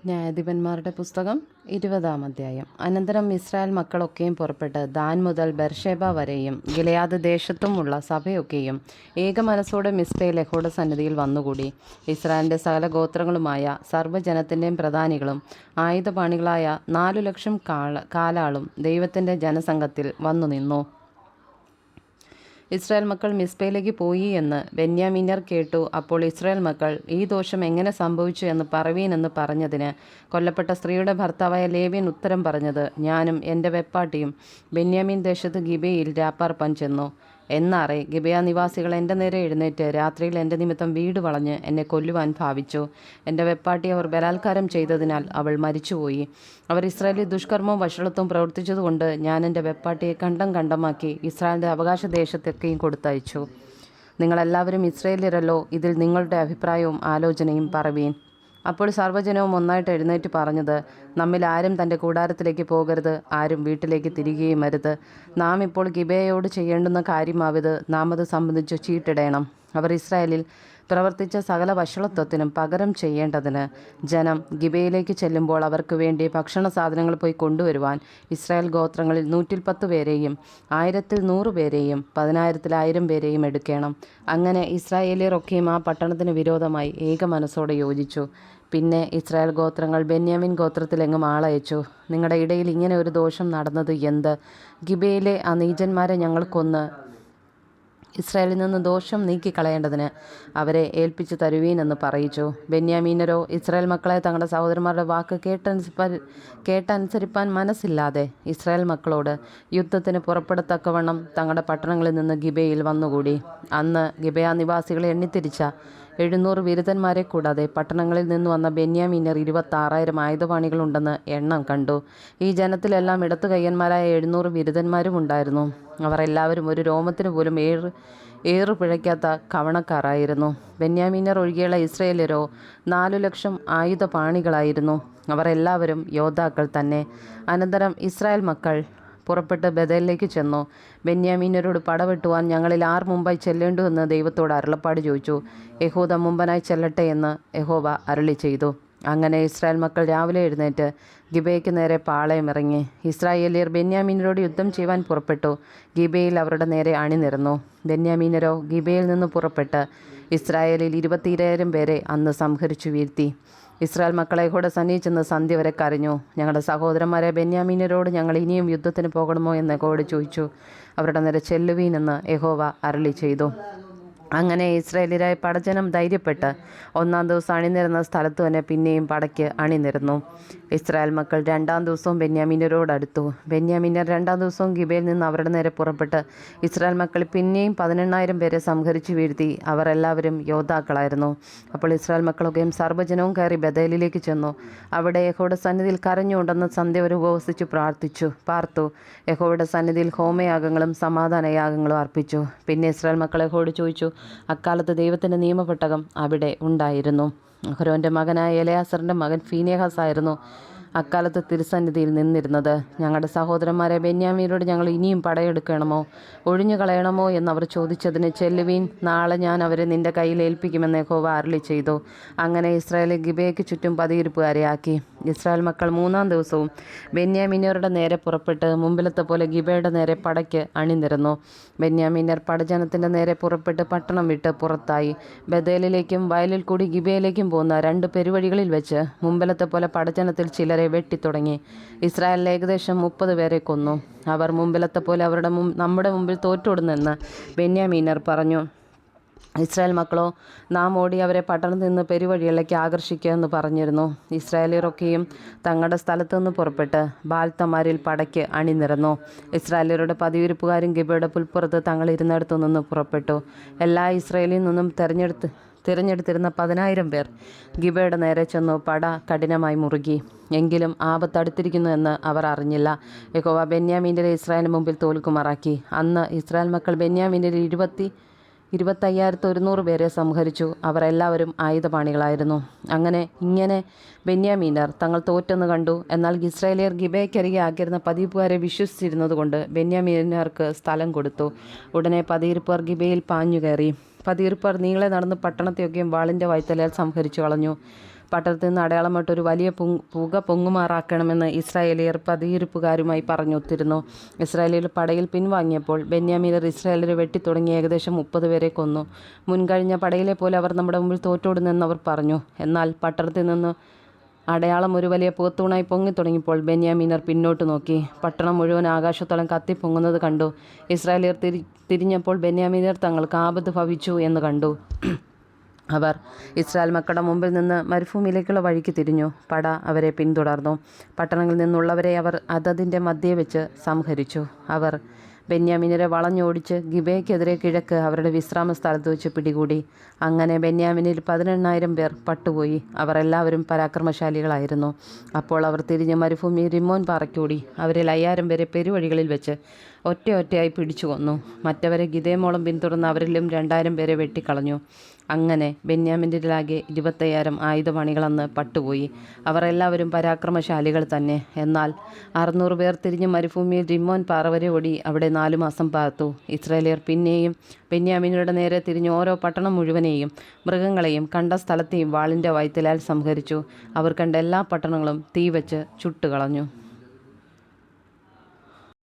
ന്യായാധിപന്മാരുടെ പുസ്തകം 20-ാം അധ്യായം. അനന്തരം ഇസ്രായേൽ മക്കളൊക്കെയും പുറപ്പെട്ട് ദാൻ മുതൽ ബർഷേബ വരെയും ഗിലെയാദ് ദേശത്തുമുള്ള സഭയൊക്കെയും ഏകമനസ്സോടെ മിസ്പയിൽ യഹോവയുടെ സന്നിധിയിൽ വന്നുകൂടി. ഇസ്രായേലിൻ്റെ സകല ഗോത്രങ്ങളുമായ സർവ്വജനത്തിൻ്റെയും പ്രധാനികളും ആയുധപാണികളായ 4,00,000 കാലാളും ദൈവത്തിൻ്റെ ജനസംഘത്തിൽ വന്നു നിന്നു. ഇസ്രായേൽ മക്കൾ മിസ്പയിലേക്ക് പോയി എന്ന് ബെന്യാമീന്യർ കേട്ടു. അപ്പോൾ ഇസ്രായേൽ മക്കൾ, ഈ ദോഷം എങ്ങനെ സംഭവിച്ചു എന്ന് പറവീനെന്ന് പറഞ്ഞതിന് കൊല്ലപ്പെട്ട സ്ത്രീയുടെ ഭർത്താവായ ലേവ്യൻ ഉത്തരം പറഞ്ഞത്, ഞാനും എൻ്റെ വെപ്പാട്ടിയും ബെന്യാമീൻ ദേശത്ത് ഗിബയിൽ രാപ്പാർപ്പാൻ ചെന്നു. എന്നാറെ ഗിബെയ നിവാസികൾ എൻ്റെ നേരെ എഴുന്നേറ്റ് രാത്രിയിൽ എൻ്റെ നിമിത്തം വീട് വളഞ്ഞ് എന്നെ കൊല്ലുവാൻ ഭാവിച്ചു. എൻ്റെ വെപ്പാട്ടി അവർ ബലാത്കാരം ചെയ്തതിനാൽ അവൾ മരിച്ചുപോയി. അവർ ഇസ്രായേലിൽ ദുഷ്കർമ്മവും വഷളത്വവും പ്രവർത്തിച്ചതുകൊണ്ട് ഞാൻ എൻ്റെ വെപ്പാട്ടിയെ കണ്ടമാക്കി ഇസ്രായേലിൻ്റെ അവകാശ ദേശത്തൊക്കെയും കൊടുത്തയച്ചു. നിങ്ങളെല്ലാവരും ഇസ്രായേല്യരല്ലോ, ഇതിൽ നിങ്ങളുടെ അഭിപ്രായവും ആലോചനയും പറവീൻ. അപ്പോൾ സർവ്വജനവും ഒന്നായിട്ട് എഴുന്നേറ്റ് പറഞ്ഞത്, നമ്മിൽ ആരും തൻ്റെ കൂടാരത്തിലേക്ക് പോകരുത്, ആരും വീട്ടിലേക്ക് തിരികെയും അരുത്. നാം ഇപ്പോൾ ഗിബെയയോട് ചെയ്യേണ്ടുന്ന കാര്യമാവിത്, നാം അത് സംബന്ധിച്ച് ചീട്ടിടേണം. അവർ ഇസ്രായേലിൽ പ്രവർത്തിച്ച സകല വഷളത്വത്തിനും പകരം ചെയ്യേണ്ടതിന് ജനം ഗിബെയിലേക്ക് ചെല്ലുമ്പോൾ അവർക്ക് വേണ്ടി ഭക്ഷണ സാധനങ്ങൾ പോയി കൊണ്ടുവരുവാൻ ഇസ്രായേൽ ഗോത്രങ്ങളിൽ 110 പേരെയും 1000-ൽ 100 പേരെയും 10,000-ൽ 1000 പേരെയും എടുക്കണം. അങ്ങനെ ഇസ്രായേലിയർ ഒക്കെയും ആ പട്ടണത്തിന് വിരോധമായി ഏക മനസ്സോടെ യോജിച്ചു. പിന്നെ ഇസ്രായേൽ ഗോത്രങ്ങൾ ബെന്യാമിൻ ഗോത്രത്തിലെങ്ങും ആളയച്ചു. നിങ്ങളുടെ ഇടയിൽ ഇങ്ങനെ ഒരു ദോഷം നടന്നത് എന്ത്? ഗിബെയിലെ ആ നീചന്മാരെ ഞങ്ങൾ കൊന്ന് ഇസ്രായേലിൽ നിന്ന് ദോഷം നീക്കിക്കളയേണ്ടതിന് അവരെ ഏൽപ്പിച്ചു തരുവീനെന്ന് പറയിച്ചു. ബെന്യാമീനരോ ഇസ്രായേൽ മക്കളെ തങ്ങളുടെ സഹോദരന്മാരുടെ വാക്ക് കേട്ടനുസരിപ്പാൻ മനസ്സില്ലാതെ ഇസ്രായേൽ മക്കളോട് യുദ്ധത്തിന് പുറപ്പെടത്തക്കവണ്ണം തങ്ങളുടെ പട്ടണങ്ങളിൽ നിന്ന് ഗിബെയിൽ വന്നുകൂടി. അന്ന് ഗിബെയ നിവാസികളെ എണ്ണിത്തിരിച്ച 700 വിരുദ്ധന്മാരെ കൂടാതെ പട്ടണങ്ങളിൽ നിന്ന് വന്ന ബെന്യാമീന്യർ 26,000 ആയുധപാണികളുണ്ടെന്ന് എണ്ണം കണ്ടു. ഈ ജനത്തിലെല്ലാം ഇടത്തു കയ്യന്മാരായ 700 വിരുദ്ധന്മാരും ഉണ്ടായിരുന്നു. അവർ എല്ലാവരും ഒരു രോമത്തിന് പോലും ഏറു പിഴയ്ക്കാത്ത കവണക്കാരായിരുന്നു. ബെന്യാമീന്യർ ഒഴികെയുള്ള ഇസ്രായേല്യരോ 4,00,000 ആയുധപാണികളായിരുന്നു. അവർ എല്ലാവരും യോദ്ധാക്കൾ തന്നെ. അനന്തരം ഇസ്രായേൽ മക്കൾ പുറപ്പെട്ട് ബഥേലിലേക്ക് ചെന്നു. ബെന്യാമീന്യരോട് പടവെട്ടുവാൻ ഞങ്ങളിൽ ആർ മുമ്പായി ചെല്ലേണ്ടു എന്ന് ദൈവത്തോട് അരുളപ്പാട് ചോദിച്ചു. യഹൂദ മുമ്പനായി ചെല്ലട്ടെ എന്ന് യഹോവ അരുളി ചെയ്തു. അങ്ങനെ ഇസ്രായേൽ മക്കൾ രാവിലെ എഴുന്നേറ്റ് ഗിബെയ്ക്ക് നേരെ പാളയമിറങ്ങി. ഇസ്രായേലിയർ ബെന്യാമീന്യരോട് യുദ്ധം ചെയ്യുവാൻ പുറപ്പെട്ടു. ഗിബെയിൽ അവരുടെ നേരെ അണിനിരന്നു. ബെന്യാമീന്യരോ ഗിബെയിൽ നിന്ന് പുറപ്പെട്ട് ഇസ്രായേലിൽ 22,000 പേരെ അന്ന് സംഹരിച്ചു വീഴ്ത്തി. ഇസ്രായേൽ മക്കളെ കൂടെ സന്നിധിച്ചെന്ന് സന്ധ്യ വരെ കരഞ്ഞു. ഞങ്ങളുടെ സഹോദരന്മാരെ ബെന്യാമീന്യരോട് ഞങ്ങൾ ഇനിയും യുദ്ധത്തിന് പോകണമോ എന്ന് യഹോവയോട് ചോദിച്ചു. അവരുടെ നേരെ ചെല്ലുവീനെന്ന് യഹോവ അരുളി ചെയ്തു. അങ്ങനെ ഇസ്രായേലിയരായ പടജനം ധൈര്യപ്പെട്ട് 1-ാം ദിവസം അണിനിരുന്ന സ്ഥലത്ത് തന്നെ പിന്നെയും പടയ്ക്ക് അണിനിരന്നു. ഇസ്രായേൽ മക്കൾ 2-ാം ദിവസവും ബെന്യാമീന്യരോടടുത്തു. ബെന്യാമീന്യർ 2-ാം ദിവസവും ഗിബെയിൽ നിന്ന് അവരുടെ നേരെ പുറപ്പെട്ട് ഇസ്രായേൽ മക്കൾ പിന്നെയും 18,000 പേരെ സംഹരിച്ചു വീഴ്ത്തി. അവർ എല്ലാവരും യോദ്ധാക്കളായിരുന്നു. അപ്പോൾ ഇസ്രായേൽ മക്കളൊക്കെയും സർവ്വജനവും കയറി ബഥേലിലേക്ക് ചെന്നു. അവിടെ യഹോവയുടെ സന്നിധിയിൽ കരഞ്ഞുകൊണ്ടെന്ന് സന്ധ്യ വരെ ഉപവസിച്ചു പാർത്തു. യഹോവയുടെ സന്നിധിയിൽ ഹോമയാഗങ്ങളും സമാധാനയാഗങ്ങളും അർപ്പിച്ചു. പിന്നെ ഇസ്രായേൽ മക്കൾ യഹോവയോട് ചോദിച്ചു. അക്കാലത്ത് ദൈവത്തിൻ്റെ നിയമപെട്ടകം അവിടെ ഉണ്ടായിരുന്നു. അഹരോൻ്റെ മകനായ എലെയാസറിൻ്റെ മകൻ ഫീനെഹാസ് ആയിരുന്നു അക്കാലത്ത് തിരുസന്നിധിയിൽ നിന്നിരുന്നത്. ഞങ്ങളുടെ സഹോദരന്മാരെ ബെന്യാമീനോട് ഞങ്ങൾ ഇനിയും പടയെടുക്കണമോ ഒഴിഞ്ഞു കളയണമോ എന്നവർ ചോദിച്ചതിന്, ചെല്ലുവീൻ, നാളെ ഞാൻ അവരെ നിന്റെ കയ്യിൽ ഏൽപ്പിക്കുമെന്ന് യഹോവ അരുളി ചെയ്തു. അങ്ങനെ ഇസ്രായേലിൽ ഗിബെയയ്ക്ക് ചുറ്റും പതിയിരിപ്പുകാരെ ആക്കി. ഇസ്രായേൽ മക്കൾ 3-ാം ദിവസവും ബെന്യാമീന്യരുടെ നേരെ പുറപ്പെട്ട് മുമ്പിലത്തെ പോലെ ഗിബെയുടെ നേരെ പടയ്ക്ക് അണിനിരന്നു. ബെന്യാമീന്യർ പടജനത്തിൻ്റെ നേരെ പുറപ്പെട്ട് പട്ടണം വിട്ട് പുറത്തായി. ബഥേലിലേക്കും വയലിൽ കൂടി ഗിബെയിലേക്കും പോകുന്ന 2 പെരുവഴികളിൽ വെച്ച് മുമ്പിലത്തെ പോലെ പടജനത്തിൽ ചിലരെ വെട്ടിത്തുടങ്ങി. ഇസ്രായേലിൽ ഏകദേശം 30 പേരെ കൊന്നു. അവർ മുമ്പിലത്തെ പോലെ നമ്മുടെ മുമ്പിൽ തോറ്റോടുന്നെന്ന് ബെന്യാമീന്യർ പറഞ്ഞു. ഇസ്രായേൽ മക്കളോ, നാം ഓടി അവരെ പട്ടണത്തിൽ നിന്ന് പെരുവഴികളിലേക്ക് ആകർഷിക്കുക എന്ന് പറഞ്ഞിരുന്നു. ഇസ്രായേലിയരൊക്കെയും തങ്ങളുടെ സ്ഥലത്തു നിന്ന് പുറപ്പെട്ട് ബാൽത്തമാരിൽ പടയ്ക്ക് അണിനിരന്നു. ഇസ്രായേലിയരുടെ പതിയിരിപ്പുകാരും ഗിബെയുടെ പുൽപ്പുറത്ത് തങ്ങൾ ഇരുന്നിടത്തു നിന്ന് പുറപ്പെട്ടു. എല്ലാ ഇസ്രായേലിൽ നിന്നും തിരഞ്ഞെടുത്തിരുന്ന 10,000 പേർ ഗിബെയുടെ നേരെ ചെന്നു. പട കഠിനമായി മുറുകി. എങ്കിലും ആപത്ത് അടുത്തിരിക്കുന്നു എന്ന് അവർ അറിഞ്ഞില്ല. യഹോവ ബെന്യാമീന്യരെ ഇസ്രായേലിന് മുമ്പിൽ തോൽക്കുമാറാക്കി. അന്ന് ഇസ്രായേൽ മക്കൾ ബെന്യാമീന്യരിൽ 25,100 പേരെ സംഹരിച്ചു. അവർ എല്ലാവരും ആയുധപാണികളായിരുന്നു. ഇങ്ങനെ ബെന്യാമീന്യർ തങ്ങൾ തോറ്റെന്ന് കണ്ടു. എന്നാൽ ഇസ്രായേലിയർ ഗിബെയ്ക്കരികെ ആക്കിയിരുന്ന പതിയിരിപ്പുകാരെ വിശ്വസിച്ചിരുന്നതുകൊണ്ട് ബെന്യാമീന്യർക്ക് സ്ഥലം കൊടുത്തു. ഉടനെ പതിയിരിപ്പുകാർ ഗിബെയിൽ പാഞ്ഞു കയറി. പതിയിരിപ്പുകാർ നീളെ നടന്ന് പട്ടണത്തെയൊക്കെയും വാളിൻ്റെ വായ്ത്തലയാൽ സംഹരിച്ചു കളഞ്ഞു. പട്ടണത്തിൽ നിന്ന് അടയാളമായിട്ടൊരു വലിയ പുക പൊങ്ങുമാറാക്കണമെന്ന് ഇസ്രായേലിയർ പതിയിരിപ്പുകാരുമായി പറഞ്ഞൊത്തിരുന്നു. ഇസ്രായേലിയർ പടയിൽ പിൻവാങ്ങിയപ്പോൾ ബെന്യാമീനർ ഇസ്രായേലിയരെ വെട്ടിത്തുടങ്ങി ഏകദേശം 30 പേരെ കൊന്നു. മുൻകഴിഞ്ഞ പടയിലെ പോലെ അവർ നമ്മുടെ മുമ്പിൽ തോറ്റോടുന്നെന്ന് അവർ പറഞ്ഞു. എന്നാൽ പട്ടണത്തിൽ നിന്ന് അടയാളം ഒരു വലിയ പുകത്തൂണായി പൊങ്ങിത്തുടങ്ങിയപ്പോൾ ബെന്യാമീനർ പിന്നോട്ട് നോക്കി. പട്ടണം മുഴുവൻ ആകാശത്തോളം കത്തിപ്പൊങ്ങുന്നത് കണ്ടു. ഇസ്രായേലിയർ തിരിഞ്ഞപ്പോൾ ബെന്യാമീനർ തങ്ങൾക്ക് ആപത്ത് ഭവിച്ചു എന്ന് കണ്ടു. അവർ ഇസ്രായേൽ മക്കളുടെ മുമ്പിൽ നിന്ന് മരുഭൂമിയിലേക്കുള്ള വഴിക്ക് തിരിഞ്ഞു. പട അവരെ പിന്തുടർന്നു. പട്ടണങ്ങളിൽ നിന്നുള്ളവരെ അവർ അതതിൻ്റെ മധ്യേ വെച്ച് സംഹരിച്ചു. അവർ ബെന്യാമീനരെ വളഞ്ഞോടിച്ച് ഗിബെയക്കെതിരെ കിഴക്ക് അവരുടെ വിശ്രാമ സ്ഥലത്ത് വെച്ച് പിടികൂടി. അങ്ങനെ ബെന്യാമീനിൽ 18,000 പേർ പട്ടുപോയി. അവർ എല്ലാവരും പരാക്രമശാലികളായിരുന്നു. അപ്പോൾ അവർ തിരിഞ്ഞ് മരുഭൂമി റിമ്മോൻ പാറയ്ക്കൂടി. അവരിൽ 5,000 പേരെ പെരുവഴികളിൽ വെച്ച് ഒറ്റയായി പിടിച്ചു കൊന്നു. മറ്റവരെ ഗിദെമോളം പിന്തുടർന്ന് അവരിലും 2,000 പേരെ വെട്ടിക്കളഞ്ഞു. അങ്ങനെ ബെന്യാമീനിലാകെ 25,000 ആയുധപണികൾ അന്ന് പട്ടുപോയി. അവർ എല്ലാവരും പരാക്രമശാലികൾ തന്നെ. എന്നാൽ 600 പേർ തിരിഞ്ഞ് മരുഭൂമിയിൽ റിമ്മോൻ പാറ വരെ ഓടി അവിടെ 4 മാസം പാർത്തു. ഇസ്രായേലിയർ പിന്നെയും ബെന്യാമീനരുടെ നേരെ തിരിഞ്ഞ് ഓരോ പട്ടണം മുഴുവനെയും മൃഗങ്ങളെയും കണ്ട സ്ഥലത്തെയും വാളിൻ്റെ വായ്ത്തലാൽ സംഹരിച്ചു. അവർ കണ്ട എല്ലാ പട്ടണങ്ങളും തീ വെച്ച് ചുട്ടുകളഞ്ഞു.